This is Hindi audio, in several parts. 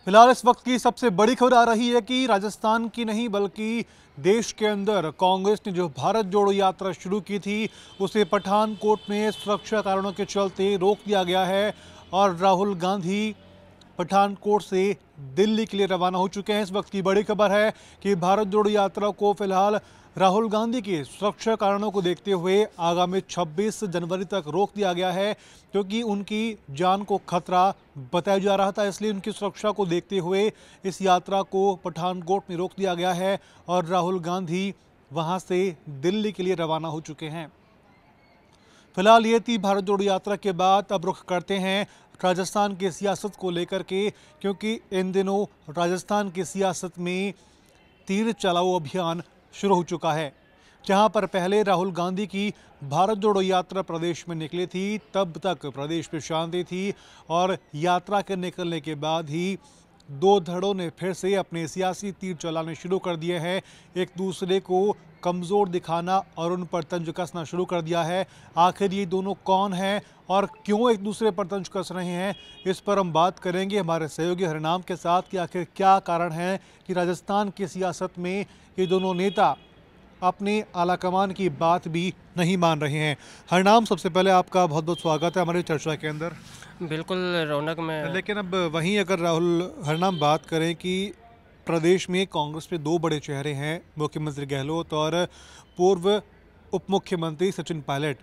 फिलहाल इस वक्त की सबसे बड़ी खबर आ रही है कि राजस्थान की नहीं बल्कि देश के अंदर कांग्रेस ने जो भारत जोड़ो यात्रा शुरू की थी उसे पठानकोट में सुरक्षा कारणों के चलते रोक दिया गया है और राहुल गांधी पठानकोट से दिल्ली के लिए रवाना हो चुके हैं। इस वक्त की बड़ी खबर है कि भारत जोड़ो यात्रा को फिलहाल राहुल गांधी के सुरक्षा कारणों को देखते हुए आगामी 26 जनवरी तक रोक दिया गया है, क्योंकि उनकी जान को खतरा बताया जा रहा था। इसलिए उनकी सुरक्षा को देखते हुए इस यात्रा को पठानकोट में रोक दिया गया है और राहुल गांधी वहां से दिल्ली के लिए रवाना हो चुके हैं। फिलहाल ये थी भारत जोड़ो यात्रा के बाद अब रुख करते हैं राजस्थान की सियासत को लेकर के, क्योंकि इन दिनों राजस्थान की सियासत में तीर चलाओ अभियान शुरू हो चुका है। जहां पर पहले राहुल गांधी की भारत जोड़ो यात्रा प्रदेश में निकली थी, तब तक प्रदेश में शांति थी और यात्रा के निकलने के बाद ही दो धड़ों ने फिर से अपने सियासी तीर चलाने शुरू कर दिए हैं। एक दूसरे को कमज़ोर दिखाना और उन पर तंज कसना शुरू कर दिया है। आखिर ये दोनों कौन हैं और क्यों एक दूसरे पर तंज कस रहे हैं, इस पर हम बात करेंगे हमारे सहयोगी हरिनाम के साथ कि आखिर क्या कारण है कि राजस्थान की सियासत में ये दोनों नेता अपने आलाकमान की बात भी नहीं मान रहे हैं। हरिनाम, सबसे पहले आपका बहुत बहुत स्वागत है हमारी चर्चा के अंदर। बिल्कुल रौनक में। लेकिन अब वहीं अगर हरिनाम बात करें कि प्रदेश में कांग्रेस में दो बड़े चेहरे हैं, मुख्यमंत्री गहलोत और पूर्व उप मुख्यमंत्री सचिन पायलट।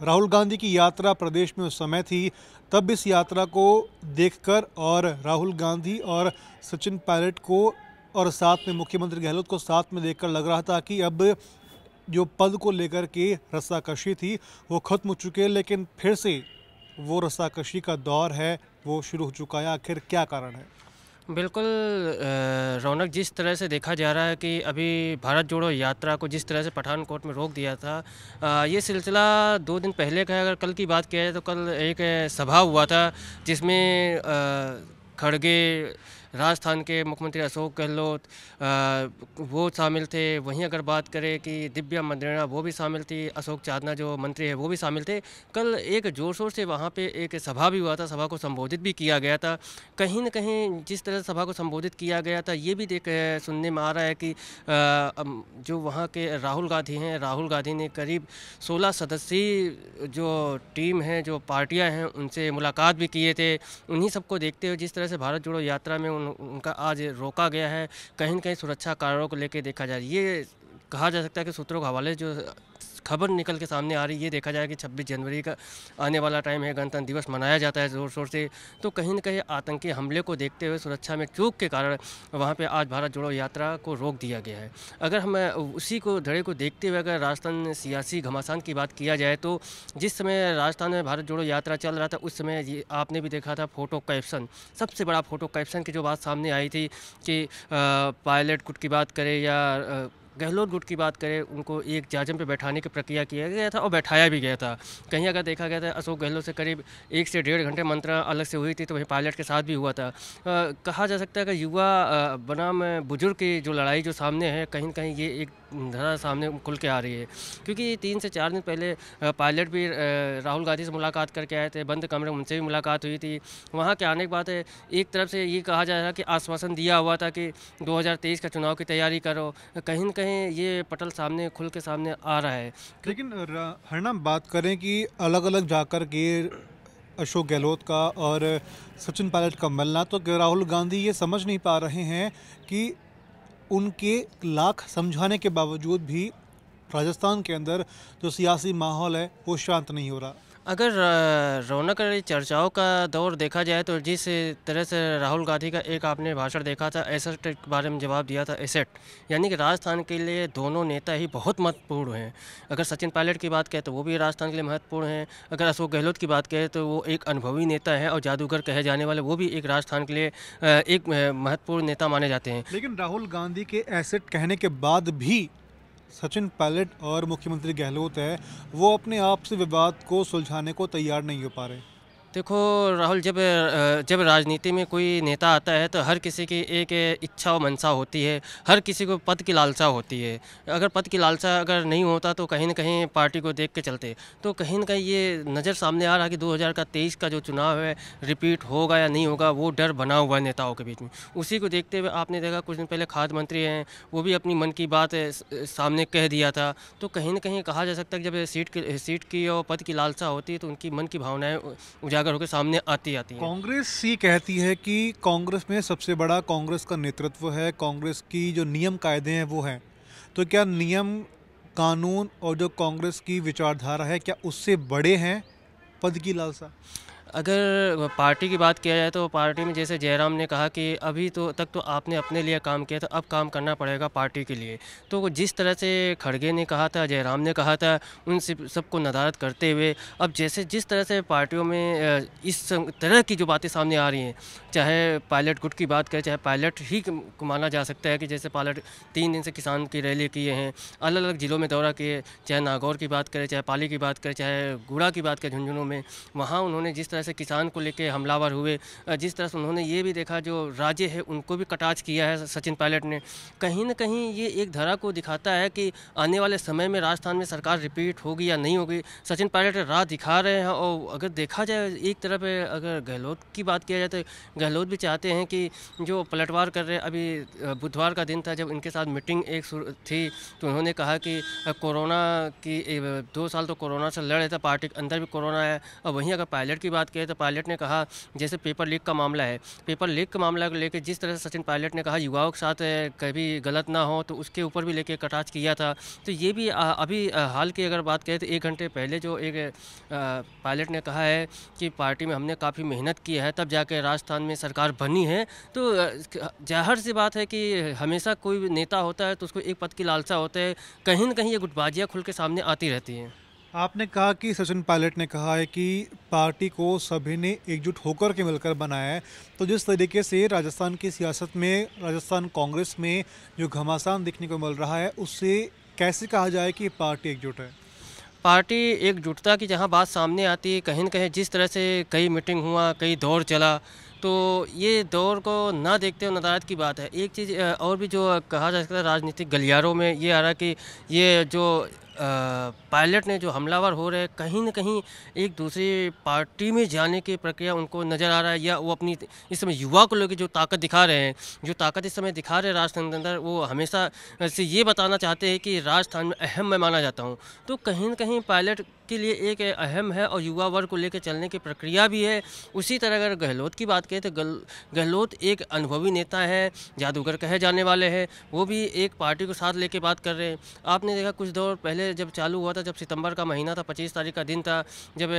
राहुल गांधी की यात्रा प्रदेश में उस समय थी, तब इस यात्रा को देखकर और राहुल गांधी और सचिन पायलट को और साथ में मुख्यमंत्री गहलोत को साथ में देखकर लग रहा था कि अब जो पद को लेकर के रस्साकशी थी वो खत्म हो चुकी है, लेकिन फिर से वो रस्साकशी का दौर है वो शुरू हो चुका है। आखिर क्या कारण है? बिल्कुल रौनक, जिस तरह से देखा जा रहा है कि अभी भारत जोड़ो यात्रा को जिस तरह से पठानकोट में रोक दिया था, ये सिलसिला 2 दिन पहले का है। अगर कल की बात किया जाए तो कल एक सभा हुआ था जिसमें खड़गे, राजस्थान के मुख्यमंत्री अशोक गहलोत वो शामिल थे। वहीं अगर बात करें कि दिव्या मंदेरणा वो भी शामिल थी, अशोक चांदना जो मंत्री है वो भी शामिल थे। कल एक ज़ोर शोर से वहाँ पे एक सभा भी हुआ था, सभा को संबोधित भी किया गया था। कहीं न कहीं जिस तरह से सभा को संबोधित किया गया था, ये भी सुनने में आ रहा है कि जो वहाँ के राहुल गांधी हैं, राहुल गांधी ने करीब 16 सदस्यीय जो टीम है, जो पार्टियाँ हैं, उनसे मुलाकात भी किए थे। उन्हीं सबको देखते हुए जिस तरह से भारत जोड़ो यात्रा में उनका आज रोका गया है, कहीं न कहीं सुरक्षा कारणों को लेकर देखा जाए। ये कहा जा सकता है कि सूत्रों के हवाले जो खबर निकल के सामने आ रही है, ये देखा जाए कि 26 जनवरी का आने वाला टाइम है, गणतंत्र दिवस मनाया जाता है ज़ोर शोर से, तो कहीं न कहीं आतंकी हमले को देखते हुए सुरक्षा में चूक के कारण वहाँ पे आज भारत जोड़ो यात्रा को रोक दिया गया है। अगर हम उसी को धड़े को देखते हुए अगर राजस्थान सियासी घमासान की बात किया जाए तो जिस समय राजस्थान में भारत जोड़ो यात्रा चल रहा था, उस समय ये आपने भी देखा था फ़ोटो कैप्शन, सबसे बड़ा फ़ोटो कैप्शन की जो बात सामने आई थी कि पायलट गुट की बात करें या गहलोत गुट की बात करें, उनको एक जाजम पे बैठाने की प्रक्रिया किया गया था और बैठाया भी गया था। कहीं अगर देखा गया था अशोक गहलोत से करीब 1 से 1.5 घंटे मंत्रणा अलग से हुई थी, तो वहीं पायलट के साथ भी हुआ था। कहा जा सकता है कि युवा बनाम बुजुर्ग की जो लड़ाई जो सामने है, कहीं न कहीं ये एक धरा सामने खुल के आ रही है, क्योंकि 3 से 4 दिन पहले पायलट भी राहुल गांधी से मुलाकात करके आए थे, बंद कमरे में उनसे भी मुलाकात हुई थी। वहाँ के आने के बाद एक तरफ से ये कहा जा रहा है कि आश्वासन दिया हुआ था कि 2023 का चुनाव की तैयारी करो, कहीं न कहीं ये पटल सामने खुल के सामने आ रहा है। लेकिन हरिनाम, बात करें कि अलग अलग जाकर के अशोक गहलोत का और सचिन पायलट का मिलना, तो राहुल गांधी ये समझ नहीं पा रहे हैं कि उनके लाख समझाने के बावजूद भी राजस्थान के अंदर जो सियासी माहौल है वो शांत नहीं हो रहा। अगर रौनक चर्चाओं का दौर देखा जाए तो जिस तरह से राहुल गांधी का एक आपने भाषण देखा था, एसेट के बारे में जवाब दिया था, एसेट यानी कि राजस्थान के लिए दोनों नेता ही बहुत महत्वपूर्ण हैं। अगर सचिन पायलट की बात करें तो वो भी राजस्थान के लिए महत्वपूर्ण हैं। अगर अशोक गहलोत की बात करें तो वो एक अनुभवी नेता है और जादूगर कहे जाने वाले वो भी एक राजस्थान के लिए एक महत्वपूर्ण नेता माने जाते हैं। लेकिन राहुल गांधी के एसेट कहने के बाद भी सचिन पायलट और मुख्यमंत्री गहलोत है वो अपने आप से विवाद को सुलझाने को तैयार नहीं हो पा रहे। देखो राहुल, जब राजनीति में कोई नेता आता है तो हर किसी की एक इच्छा और मंशा होती है, हर किसी को पद की लालसा होती है। अगर पद की लालसा अगर नहीं होता तो कहीं न कहीं पार्टी को देख के चलते। तो कहीं न कहीं ये नज़र सामने आ रहा है कि 2023 का जो चुनाव है रिपीट होगा या नहीं होगा, वो डर बना हुआ है नेताओं के बीच में। उसी को देखते हुए आपने देखा कुछ दिन पहले खाद्य मंत्री हैं, वो भी अपनी मन की बात सामने कह दिया था। तो कहीं न कहीं कहा जा सकता है कि जब सीट की और पद की लालसा होती है तो उनकी मन की भावनाएँ उजागर होकर सामने आती हैं। कांग्रेस ये कहती है कि कांग्रेस में सबसे बड़ा कांग्रेस का नेतृत्व है, कांग्रेस की जो नियम कायदे हैं वो हैं। तो क्या नियम कानून और जो कांग्रेस की विचारधारा है, क्या उससे बड़े हैं पद की लालसा? अगर पार्टी की बात किया जाए तो पार्टी में जैसे जयराम ने कहा कि अभी तो तक तो आपने अपने लिए काम किया था, अब काम करना पड़ेगा पार्टी के लिए। तो वो जिस तरह से खड़गे ने कहा था, जयराम ने कहा था, उन सबको नदारद करते हुए अब जिस तरह से पार्टियों में इस तरह की जो बातें सामने आ रही हैं, चाहे पायलट गुट की बात करें, चाहे पायलट ही को माना जा सकता है कि जैसे पायलट 3 दिन से किसान की रैली किए हैं, अलग अलग ज़िलों में दौरा किए, चाहे नागौर की बात करें, चाहे पाली की बात करें, चाहे गुड़ा की बात करें झुंझुनू में, वहाँ उन्होंने जिस तरह से किसान को लेके हमलावर हुए, जिस तरह से उन्होंने ये भी देखा जो राज्य है उनको भी कटाक्ष किया है सचिन पायलट ने। कहीं न कहीं ये एक धारा को दिखाता है कि आने वाले समय में राजस्थान में सरकार रिपीट होगी या नहीं होगी। सचिन पायलट राह दिखा रहे हैं और अगर देखा जाए एक तरफ अगर गहलोत की बात किया जाए तो गहलोत भी चाहते हैं कि जो पलटवार कर रहे हैं। अभी बुधवार का दिन था जब इनके साथ मीटिंग एक थी, तो उन्होंने कहा कि कोरोना की 2 साल तो कोरोना से लड़ रहे थे, पार्टी के अंदर भी कोरोना है। और वहीं अगर पायलट की बात करें तो पायलट ने कहा जैसे पेपर लीक का मामला है, पेपर लीक का मामला को लेकर जिस तरह से सचिन पायलट ने कहा युवाओं के साथ कभी गलत ना हो, तो उसके ऊपर भी लेके कटाक्ष किया था। तो ये भी अभी हाल की अगर बात करें तो 1 घंटे पहले जो एक पायलट ने कहा है कि पार्टी में हमने काफ़ी मेहनत की है तब जाके राजस्थान में सरकार बनी है। तो ज़ाहिर सी बात है कि हमेशा कोई भी नेता होता है तो उसको एक पद की लालसा होता है, कहीं न कहीं ये गुटबाजियाँ खुल के सामने आती रहती हैं। आपने कहा कि सचिन पायलट ने कहा है कि पार्टी को सभी ने एकजुट होकर के मिलकर बनाया है। तो जिस तरीके से राजस्थान की सियासत में, राजस्थान कांग्रेस में जो घमासान देखने को मिल रहा है, उससे कैसे कहा जाए कि पार्टी एकजुट है? पार्टी एकजुटता की जहाँ बात सामने आती है, कहीं न कहीं जिस तरह से कई मीटिंग हुआ, कई दौर चला, तो ये दौर को ना देखते हुए नदारद की बात है। एक चीज़ और भी जो कहा जा सकता है राजनीतिक गलियारों में ये आ रहा है कि ये जो पायलट ने जो हमलावर हो रहे हैं, कहीं न कहीं एक दूसरी पार्टी में जाने की प्रक्रिया उनको नज़र आ रहा है, या वो अपनी इस समय युवा को लेकर जो ताकत दिखा रहे हैं, जो ताकत इस समय दिखा रहे हैं राजस्थान के अंदर, वो हमेशा से ये बताना चाहते हैं कि राजस्थान में अहम मैं माना जाता हूँ। तो कहीं न कहीं पायलट के लिए एक अहम है और युवा वर्ग को लेकर चलने की प्रक्रिया भी है। उसी तरह अगर गहलोत की बात करें तो गहलोत एक अनुभवी नेता है, जादूगर कहे जाने वाले हैं, वो भी एक पार्टी को साथ लेके बात कर रहे हैं। आपने देखा कुछ दौर पहले जब चालू हुआ था, जब सितंबर का महीना था, 25 तारीख का दिन था, जब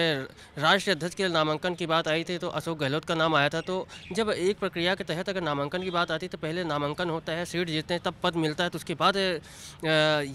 राष्ट्रीय अध्यक्ष के लिए नामांकन की बात आई थी तो अशोक गहलोत का नाम आया था। तो जब एक प्रक्रिया के तहत अगर नामांकन की बात आती है तो पहले नामांकन होता है, सीट जीतते हैं, तब पद मिलता है, तो उसके बाद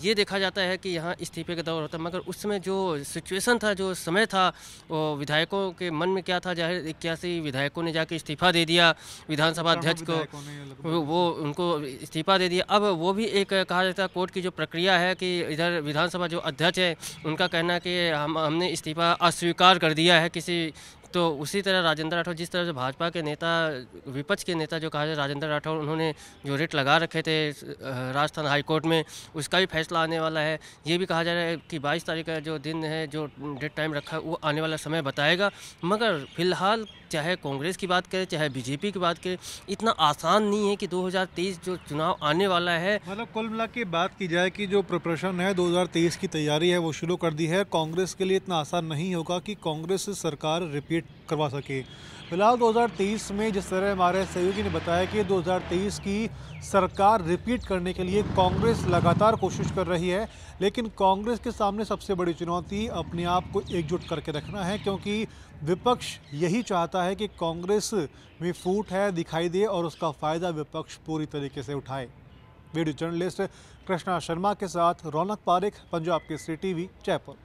ये देखा जाता है कि यहाँ इस्तीफे का दौर होता है। मगर उस समय जो सिचुएशन था, जो समय था, वो विधायकों के मन में क्या था, जाहिर 81 विधायकों ने जाके इस्तीफा दे दिया विधानसभा अध्यक्ष को, वो उनको इस्तीफा दे दिया। अब वो भी एक कहा जाता है कोर्ट की जो प्रक्रिया है कि इधर विधानसभा जो अध्यक्ष है उनका कहना है कि हमने इस्तीफा अस्वीकार कर दिया है किसी। तो उसी तरह राजेंद्र राठौर, जिस तरह से भाजपा के नेता, विपक्ष के नेता जो कहा जाए राजेंद्र राठौर, उन्होंने जो रिट लगा रखे थे राजस्थान हाई कोर्ट में, उसका भी फैसला आने वाला है। ये भी कहा जा रहा है कि 22 तारीख का जो दिन है, जो डेट टाइम रखा है, वो आने वाला समय बताएगा। मगर फिलहाल चाहे कांग्रेस की बात करें, चाहे बीजेपी की बात करें, इतना आसान नहीं है कि 2023 जो चुनाव आने वाला है। मतलब कुल मिला के बात की जाए कि जो प्रिपरेशन है 2023 की तैयारी है वो शुरू कर दी है। कांग्रेस के लिए इतना आसान नहीं होगा कि कांग्रेस सरकार रिपीट करवा सके। फिलहाल 2023 में जिस तरह हमारे सहयोगी ने बताया कि 2023 की सरकार रिपीट करने के लिए कांग्रेस लगातार कोशिश कर रही है, लेकिन कांग्रेस के सामने सबसे बड़ी चुनौती अपने आप को एकजुट करके रखना है, क्योंकि विपक्ष यही चाहता है कि कांग्रेस में फूट है दिखाई दे और उसका फ़ायदा विपक्ष पूरी तरीके से उठाए। वीडियो जर्नलिस्ट कृष्णा शर्मा के साथ रौनक पारेख, पंजाब केसरी टीवी, जयपुर।